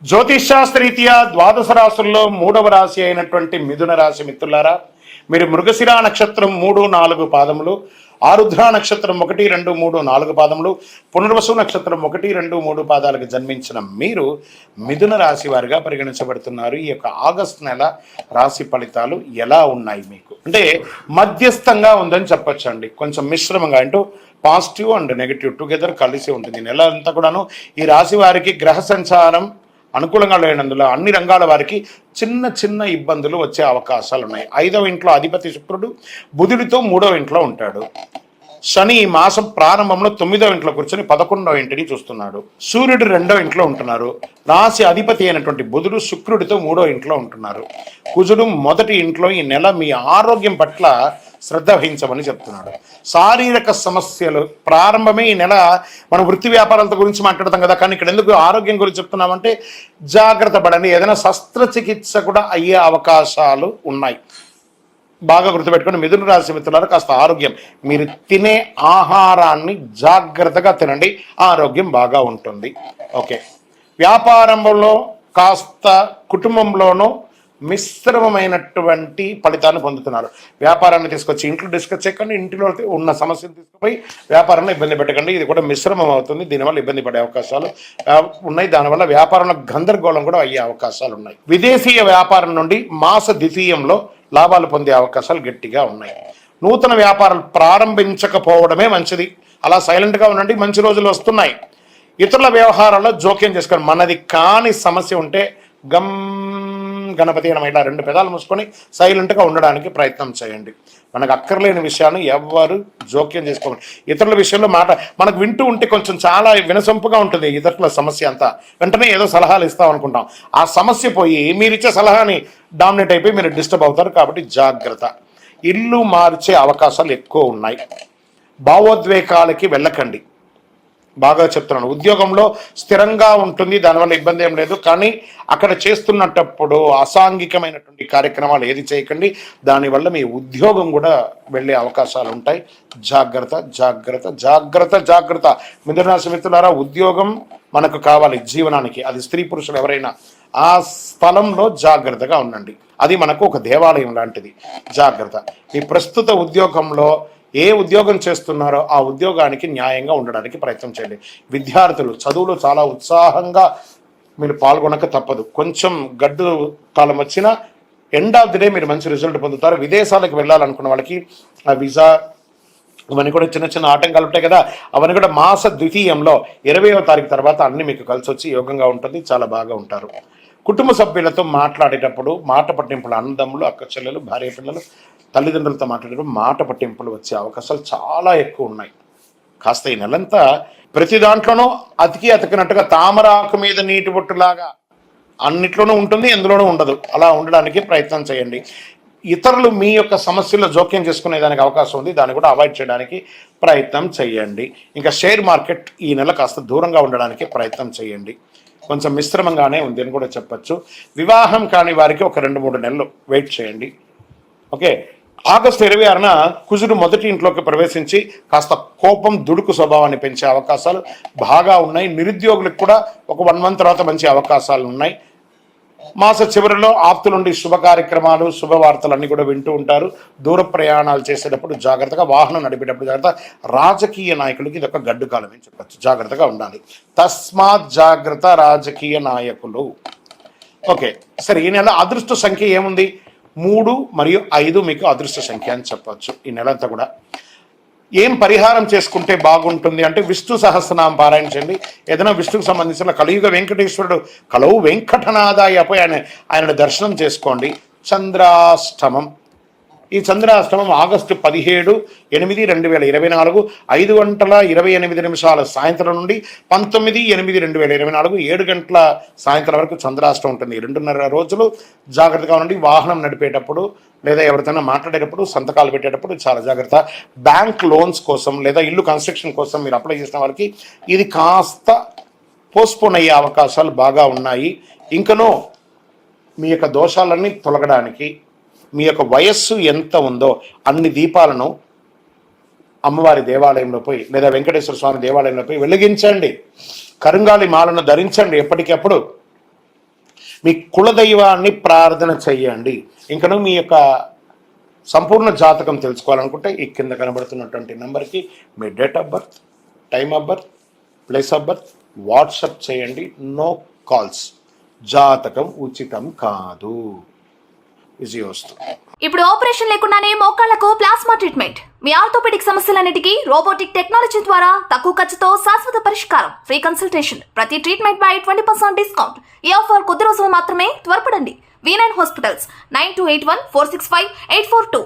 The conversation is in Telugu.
జ్యోతిషాస్త్రరీత్యా ద్వాదశ రాశుల్లో మూడవ రాశి అయినటువంటి మిథున రాశి మిత్రులారా, మీరు మృగశిరా నక్షత్రం 3, 4 పాదములు, ఆరుద్ర నక్షత్రం 1, 2, 3, 4 పాదములు, పునర్వసు నక్షత్రం 1, 2, 3 పాదాలకు జన్మించిన మీరు మిథున రాశి వారిగా పరిగణించబడుతున్నారు. ఈ యొక్క ఆగస్టు నెల రాశి ఫలితాలు ఎలా ఉన్నాయి మీకు అంటే మధ్యస్థంగా ఉందని చెప్పొచ్చు అండి. కొంచెం మిశ్రమంగా అంటూ పాజిటివ్ అండ్ నెగిటివ్ టుగెదర్ కలిసి ఉంటుంది. నెల అంతా కూడాను ఈ రాశి వారికి గ్రహ సంచారం అనుకూలంగా లేనందులో అన్ని రంగాల వారికి చిన్న చిన్న ఇబ్బందులు వచ్చే అవకాశాలు ఉన్నాయి. 5వ ఇంట్లో అధిపతి శుక్రుడు బుధుడితో 3వ ఇంట్లో ఉంటాడు. శని ఈ మాసం ప్రారంభంలో 9వ ఇంట్లో కూర్చొని 11వ ఇంటిని చూస్తున్నాడు. సూర్యుడు 2వ ఇంట్లో ఉంటున్నారు. రాశి అధిపతి అయినటువంటి బుధుడు శుక్రుడితో 3వ ఇంట్లో ఉంటున్నారు. కుజుడు 1టి ఇంట్లో. ఈ నెల మీ ఆరోగ్యం పట్ల శ్రద్ధ వహించమని చెప్తున్నాడు. శారీరక సమస్యలు ప్రారంభమే ఈ నెల. మనం వృత్తి వ్యాపారాలతో గురించి మాట్లాడతాం కదా, కానీ ఇక్కడ ఎందుకు ఆరోగ్యం గురించి చెప్తున్నామంటే జాగ్రత్త పడండి. ఏదైనా శస్త్రచికిత్స కూడా అయ్యే అవకాశాలు ఉన్నాయి. బాగా గుర్తుపెట్టుకొని మిథున రాశి మిత్రులారా, కాస్త ఆరోగ్యం, మీరు తినే ఆహారాన్ని జాగ్రత్తగా తినండి, ఆరోగ్యం బాగా ఉంటుంది. ఓకే, వ్యాపారంలో కాస్త కుటుంబంలోనూ మిశ్రమమైనటువంటి ఫలితాన్ని పొందుతున్నారు. వ్యాపారాన్ని తీసుకొచ్చి ఇంట్లో డిస్కస్ చేయకండి, ఇంటిలో ఉన్న సమస్యను తీసుకుపోయి వ్యాపారంలో ఇబ్బంది పెట్టకండి. ఇది కూడా మిశ్రమం అవుతుంది, దీనివల్ల ఇబ్బంది పడే అవకాశాలు ఉన్నాయి. దానివల్ల వ్యాపారంలో గందరగోళం కూడా అయ్యే అవకాశాలు ఉన్నాయి. విదేశీయ వ్యాపారం నుండి మాస ద్వితీయంలో లాభాలు పొందే అవకాశాలు గట్టిగా ఉన్నాయి. నూతన వ్యాపారాలు ప్రారంభించకపోవడమే మంచిది. అలా సైలెంట్గా ఉండండి, మంచి రోజులు వస్తున్నాయి. ఇతరుల వ్యవహారాల్లో జోక్యం చేసుకోండి. మనది కాని సమస్య ఉంటే గణపతి అని ఇలా 2 పెదాలు మూసుకొని సైలెంట్గా ఉండడానికి ప్రయత్నం చేయండి. మనకు అక్కర్లేని విషయాన్ని ఎవ్వరు జోక్యం చేసుకోండి. ఇతరుల విషయంలో మనకు వింటూ ఉంటే కొంచెం చాలా వినసొంపుగా ఉంటుంది. ఇతరుల సమస్య అంతా వెంటనే ఏదో సలహాలు ఇస్తాం అనుకుంటాం. ఆ సమస్య పోయి మీరు ఇచ్చే సలహాని డామినేట్ అయిపోయి మీరు డిస్టర్బ్ అవుతారు. కాబట్టి జాగ్రత్త. ఇల్లు మార్చే అవకాశాలు ఎక్కువ ఉన్నాయి. భావోద్వేగాలకి వెళ్ళకండి. బాగా చెప్తున్నాను. ఉద్యోగంలో స్థిరంగా ఉంటుంది, దానివల్ల ఇబ్బంది ఏం లేదు. కానీ అక్కడ చేస్తున్నప్పుడు అసాంఘికమైనటువంటి కార్యక్రమాలు ఏది చేయకండి, దానివల్ల మీ ఉద్యోగం కూడా వెళ్ళే అవకాశాలు ఉంటాయి. జాగ్రత్త జాగ్రత్త జాగ్రత్త జాగ్రత్త. మిథున రాశి మిత్రులారా, ఉద్యోగం మనకు కావాలి జీవనానికి. అది స్త్రీ పురుషులు ఎవరైనా ఆ స్థలంలో జాగ్రత్తగా ఉండండి. అది మనకు ఒక దేవాలయం లాంటిది. జాగ్రత్త. మీ ప్రస్తుత ఉద్యోగంలో ఏ ఉద్యోగం చేస్తున్నారో ఆ ఉద్యోగానికి న్యాయంగా ఉండడానికి ప్రయత్నం చేయండి. విద్యార్థులు చదువులో చాలా ఉత్సాహంగా మీరు పాల్గొనక తప్పదు. కొంచెం గడ్డు కాలం వచ్చినా ఎండ్ ఆఫ్ ది డే మీరు మంచి రిజల్ట్ పొందుతారు. విదేశాలకు వెళ్ళాలనుకున్న వాళ్ళకి ఆ వీసా అవన్నీ కూడా చిన్న చిన్న ఆటంకాలు ఉంటాయి కదా, అవన్నీ కూడా మాస ద్వితీయంలో 20వ తారీఖు తర్వాత అన్ని మీకు కలిసి వచ్చి యోగంగా ఉంటుంది. చాలా బాగా ఉంటారు. కుటుంబ సభ్యులతో మాట్లాడేటప్పుడు మాట పట్టింపులు, అన్నదమ్ములు, అక్క చెల్లెలు, భార్య పిల్లలు, తల్లిదండ్రులతో మాట్లాడేటప్పుడు మాట పట్టింపులు వచ్చే అవకాశాలు చాలా ఎక్కువ ఉన్నాయి. కాస్త ఈ నెలంతా ప్రతి దాంట్లోనూ అతికినట్టుగా తామరాకు మీద నీటి బొట్టులాగా అన్నిట్లోనూ ఉంటుంది, ఎందులోనూ ఉండదు. అలా ఉండడానికి ప్రయత్నం చేయండి. ఇతరులు మీ యొక్క సమస్యల్లో జోక్యం చేసుకునేదానికి అవకాశం ఉంది, దాన్ని కూడా అవాయిడ్ చేయడానికి ప్రయత్నం చేయండి. ఇంకా షేర్ మార్కెట్ ఈ నెల కాస్త దూరంగా ఉండడానికి ప్రయత్నం చేయండి. కొంచెం మిశ్రమంగానే ఉంది అని కూడా చెప్పచ్చు. వివాహం కాని వారికి ఒక 2-3 నెలలు వెయిట్ చేయండి. ఓకే, ఆగస్టు 26న కుజుడు 1టి ఇంట్లోకి ప్రవేశించి కాస్త కోపం, దుడుకు స్వభావాన్ని పెంచే అవకాశాలు బాగా ఉన్నాయి. నిరుద్యోగులకు కూడా ఒక 1 మంత్ తర్వాత మంచి అవకాశాలు ఉన్నాయి. మాస చివరిలో ఆప్తుల నుండి శుభ కార్యక్రమాలు, శుభవార్తలు అన్నీ కూడా వింటూ ఉంటారు. దూర ప్రయాణాలు చేసేటప్పుడు జాగ్రత్తగా, వాహనం నడిపేటప్పుడు జాగ్రత్త. రాజకీయ నాయకులకి ఇది ఒక గడ్డు కాలం అని చెప్పచ్చు. జాగ్రత్తగా ఉండాలి. తస్మాత్ జాగ్రత్త రాజకీయ నాయకులు. ఓకే, సరే. ఈ నెల అదృష్ట సంఖ్య ఏముంది? 3 మరియు 5 మీకు అదృష్ట సంఖ్య అని చెప్పచ్చు. ఈ నెల అంతా కూడా ఏం పరిహారం చేసుకుంటే బాగుంటుంది అంటే విష్ణు సహస్రనామం పారాయణించండి. ఏదైనా విష్ణుకు సంబంధించిన కలియుగ వెంకటేశ్వరుడు కలవు వెంకటనాథాయ పోయి ఆయన దర్శనం చేసుకోండి. చంద్రాష్టమం. ఈ చంద్రాష్టమం ఆగస్టు 17, 8, 2024 5:28 సాయంత్రం నుండి 19, 8, 2024 7 గంటల సాయంత్రం వరకు చంద్రాష్టమం ఉంటుంది. 2.5 రోజులు జాగ్రత్తగా ఉండండి. వాహనం నడిపేటప్పుడు లేదా ఎవరితోనైనా మాట్లాడేటప్పుడు, సంతకాలు పెట్టేటప్పుడు చాలా జాగ్రత్త. బ్యాంక్ లోన్స్ కోసం లేదా ఇల్లు కన్స్ట్రక్షన్ కోసం మీరు అప్లై చేసిన వారికి ఇది కాస్త పోస్ట్పోన్ అయ్యే అవకాశాలు బాగా ఉన్నాయి. ఇంకనూ మీ యొక్క దోషాలన్నీ తొలగడానికి మీ యొక్క వయస్సు ఎంత ఉందో అన్ని దీపాలను అమ్మవారి దేవాలయంలో పోయి లేదా వెంకటేశ్వర స్వామి దేవాలయంలో పోయి వెలిగించండి. కరుంగాలి మాలను ధరించండి ఎప్పటికప్పుడు. మీ కులదైవాన్ని ప్రార్థన చెయ్యండి. ఇంకను మీ యొక్క సంపూర్ణ జాతకం తెలుసుకోవాలనుకుంటే ఈ కింద కనబడుతున్నటువంటి నెంబర్కి మీ date of birth, time of birth, place of birth WhatsApp చేయండి. No calls. జాతకం ఉచితం కాదు. విజయోస్తు. ఇప్పుడు ఆపరేషన్ లేకుండానే మోకాళ్లకు ప్లాస్మా ట్రీట్మెంట్. మీ ఆర్థోపెడిక్ సమస్యలన్నిటికీ రోబోటిక్ టెక్నాలజీ ద్వారా తక్కువ ఖర్చుతో శాశ్వత పరిష్కారం. Free consultation. ప్రతి ట్రీట్మెంట్ పై 20% డిస్కౌంట్. ఈ ఆఫర్ కొద్ది రోజులు మాత్రమే. త్వరపడండి. V9 hospitals 9281465842.